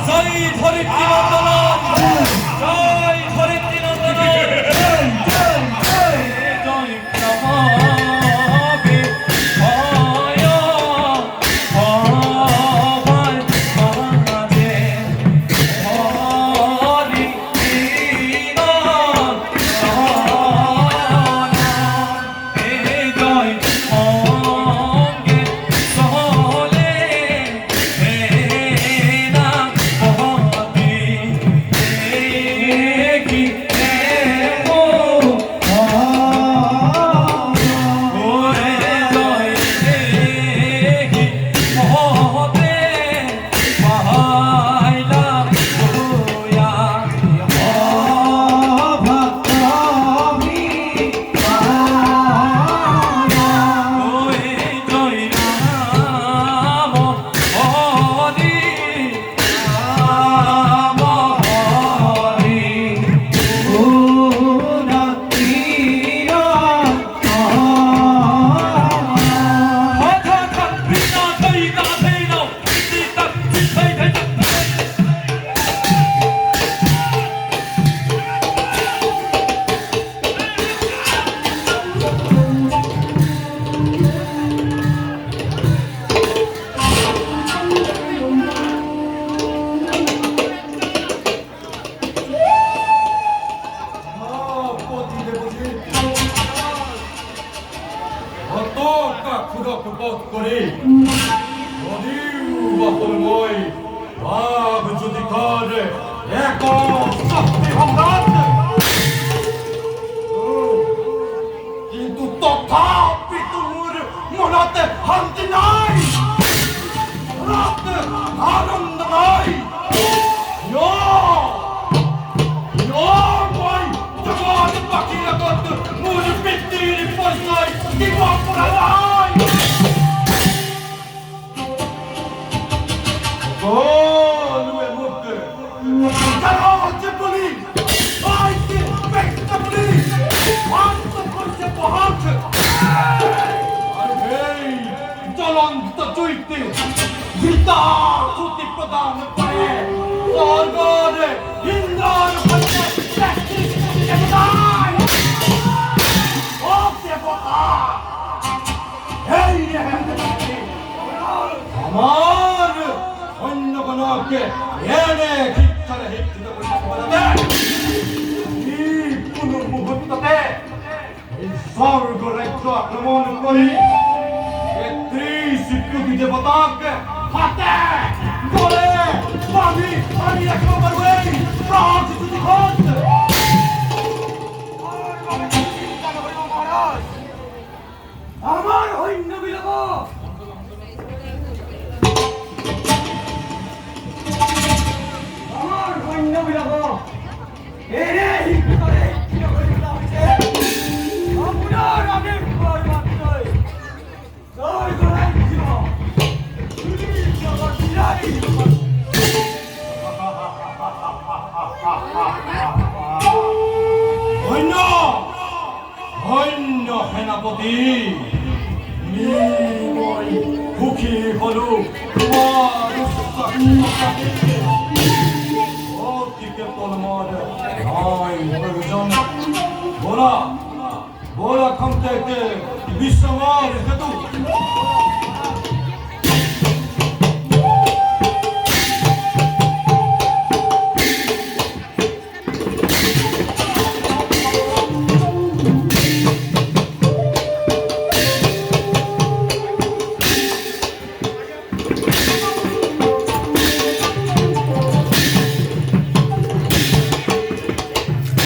জয় ধরিত্রী নন্দন জয় ধরিত্রী নন্দন জয় প্রভাবে ভয় ভয় মাঝে করে বাহলময় ভাব যদি করে এক শক্তি সম্রাট কিন্তু তথাপি তোর মনতে শান্তি নাই মনতে আনন্দ নাই মই জগৎ বাকি রাখত মোর পিতৃর পরিচয় দিব পুরাই Oh, é muito. Caramba, de polícia! Vai que vem da polícia! Quanto polícia borracha! Ei, jalanta tuite! Grita, tutti podano pare! Sorgore, indano pare! Sesti, che dai! Oh, che boca! Ei, amor! অন্য কোনকে এনে শিক্ষারে শিক্ষিত করতে পারে এই কোনো মুহূর্ততে এই স্বর্গ রাজ্য আক্রমণ করি ৩৩ কোটি দেবতাকে হাতে ধরে আমি রাখতে পারবো এই প্রাণ যদি হচ্ছে আমার হইন্য বিলব সেনাপতি মই সুখী হলো অতিকে তলমার নাই প্রয়োজন বলা বলা ক্ষমতাকে বিশ্বমার হেতু